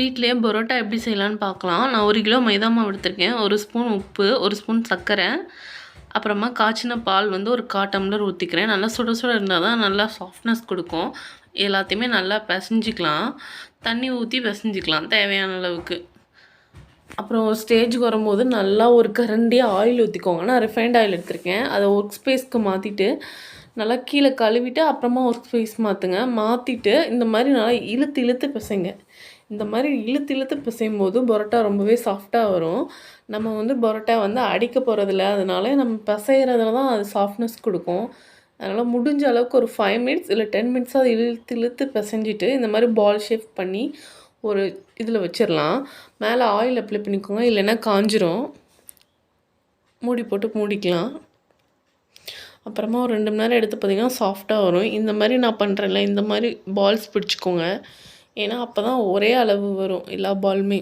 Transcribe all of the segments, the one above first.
வீட்டிலேயே பரோட்டா எப்படி செய்யலான்னு பார்க்கலாம். நான் 1 கிலோ மைதா மாவு எடுத்திருக்கேன். 1 ஸ்பூன் உப்பு, 1 ஸ்பூன் சர்க்கரை, அப்புறமா காய்ச்சின பால் வந்து ஒரு 1/4 டம்ளர் ஊற்றிக்கிறேன். நல்லா சுட சுட இருந்தால் தான் நல்லா சாஃப்ட்னஸ் கொடுக்கும். எல்லாத்தையுமே நல்லா பிசைஞ்சிக்கலாம். தண்ணி ஊற்றி பிசைஞ்சிக்கலாம் தேவையான அளவுக்கு. அப்புறம் ஒரு ஸ்டேஜுக்கு வரும்போது நல்லா ஒரு கரண்டி ஆயில் ஊற்றிக்கோங்க. நான் ரிஃபைண்ட் ஆயில் எடுத்திருக்கேன். அதை ஒர்க் ஸ்பேஸ்க்கு மாற்றிட்டு நல்லா கீழே கழுவிட்டு அப்புறமா ஒர்க் ஸ்பேஸ் மாற்றுங்க. மாற்றிட்டு இந்த மாதிரி நல்லா இழுத்து இழுத்து பிசைங்க. இந்த மாதிரி இழுத்து இழுத்து பிசையும் போது பரோட்டா ரொம்பவே சாஃப்டாக வரும். நம்ம வந்து பரோட்டா வந்து அடிக்க போகிறதில்ல, அதனால நம்ம பிசைகிறதுல தான் அது சாஃப்ட்னஸ் கொடுக்கும். அதனால் முடிஞ்ச அளவுக்கு ஒரு 5 மினிட்ஸ் இல்லை 10 மினிட்ஸாக இழுத்து இழுத்து பிசைஞ்சிட்டு இந்த மாதிரி பால் ஷேப் பண்ணி ஒரு இதில் வச்சிடலாம். மேலே ஆயில் அப்ளை பண்ணிக்கோங்க, இல்லைன்னா காஞ்சிரும். மூடி போட்டு மூடிக்கலாம். அப்புறமா ஒரு 2 மணி நேரம் எடுத்து பார்த்திங்கன்னா சாஃப்டாக வரும். இந்த மாதிரி நான் பண்ணுறேன்ல, இந்த மாதிரி பால்ஸ் பிடிச்சிக்கோங்க. ஏன்னா அப்போ தான் ஒரே அளவு வரும் எல்லா பாலுமே.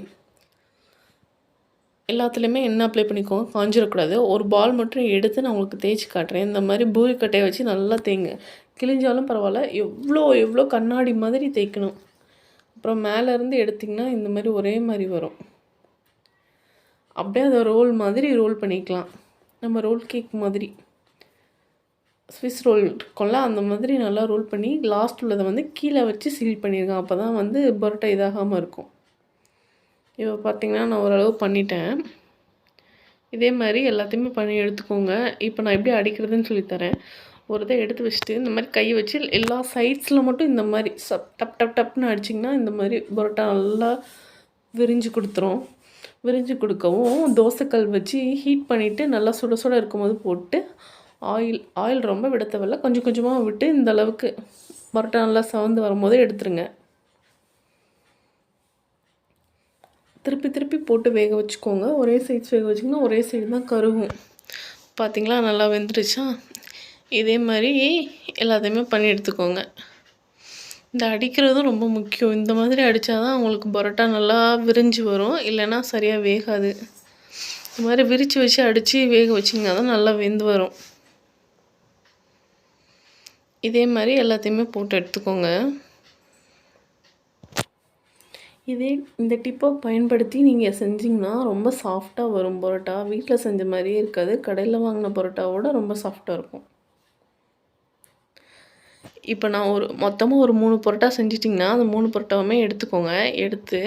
எல்லாத்துலேயுமே எண்ணெய் அப்ளை பண்ணிக்கோங்க, காஞ்சிடக்கூடாது. ஒரு பால் மட்டும் எடுத்து நான் உங்களுக்கு தேய்ச்சி காட்டுறேன். இந்த மாதிரி பூரிக்கட்டையை வச்சு நல்லா தேய்ங்க. கிழிஞ்சாலும் பரவாயில்ல, எவ்வளோ கண்ணாடி மாதிரி தேய்க்கணும். அப்புறம் மேலேருந்து எடுத்திங்கன்னா இந்த மாதிரி ஒரே மாதிரி வரும். அப்படியே அதை ரோல் மாதிரி ரோல் பண்ணிக்கலாம். நம்ம ரோல் கேக் மாதிரி ஸ்விஸ் ரோல் இருக்கும்ல, அந்த மாதிரி நல்லா ரோல் பண்ணி லாஸ்ட் உள்ளதை வந்து கீழே வச்சு சீல் பண்ணியிருக்கேன். அப்போ தான் வந்து பரோட்டா இதாகாமல் இருக்கும். இப்போ பார்த்திங்கன்னா நான் ஓரளவு பண்ணிட்டேன். இதே மாதிரி எல்லாத்தையுமே பண்ணி எடுத்துக்கோங்க. இப்போ நான் எப்படி அடிக்கிறதுன்னு சொல்லித்தரேன். ஒரு இதை எடுத்து வச்சுட்டு இந்த மாதிரி கை வச்சு எல்லா சைட்ஸில் மட்டும் இந்த மாதிரி டப் டப் டப்னு அடிச்சிங்கன்னா இந்த மாதிரி பரோட்டா நல்லா விரிஞ்சு கொடுத்துரும். விரிஞ்சு கொடுக்கவும் தோசைக்கல் வச்சு ஹீட் பண்ணிவிட்டு நல்லா சுட சுட இருக்கும்போது போட்டு ஆயில் ரொம்ப விட தேவையில்ல, கொஞ்சம் கொஞ்சமாக விட்டு இந்த அளவுக்கு பரோட்டா நல்லா சவந்து வரும்போதே எடுத்துருங்க. திருப்பி திருப்பி போட்டு வேக வச்சுக்கோங்க. ஒரே சைட்ஸ் வேக வச்சிங்கன்னா ஒரே சைடு தான் கருகும். பார்த்திங்களா, நல்லா வெந்துருச்சா? இதே மாதிரி எல்லாத்தையுமே பண்ணி எடுத்துக்கோங்க. இந்த அடிக்கிறதும் ரொம்ப முக்கியம். இந்த மாதிரி அடித்தா தான் உங்களுக்கு பரோட்டா நல்லா விரிஞ்சு வரும், இல்லைன்னா சரியாக வேகாது. இந்த மாதிரி விரித்து வச்சு அடித்து வேக வச்சிங்கன்னா தான் நல்லா வெந்து வரும். இதே மாதிரி எல்லாத்தையுமே போட்டு எடுத்துக்கோங்க. இந்த டிப்பை பயன்படுத்தி நீங்கள் செஞ்சிங்கன்னா ரொம்ப சாஃப்டாக வரும் பரோட்டா. வீட்டில் செஞ்ச மாதிரியே இருக்காது, கடையில் வாங்கின பரோட்டாவோட ரொம்ப சாஃப்டாக இருக்கும். இப்போ நான் மொத்தமாக ஒரு 3 பரோட்டா செஞ்சிட்டிங்கன்னா அந்த 3 பரோட்டாவுமே எடுத்துக்கோங்க. எடுத்து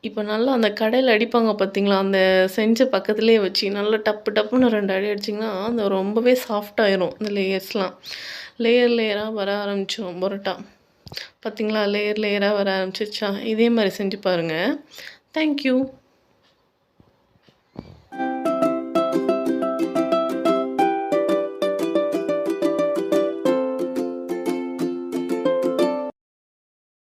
இப்போ நல்லா அந்த கடையில் அடிப்பாங்க பார்த்திங்களா, அந்த செஞ்ச பக்கத்துலேயே வச்சு நல்லா டப்பு டப்புன்னு 2 அடி அடிச்சிங்கன்னா அந்த ரொம்பவே சாஃப்டாகிடும். இந்த லேயர் லேயராக வர ஆரம்பிச்சிடும் பரோட்டா. பார்த்திங்களா, லேயராக வர ஆரம்பிச்சிருச்சா? இதே மாதிரி செஞ்சு பாருங்கள். தேங்க்யூ.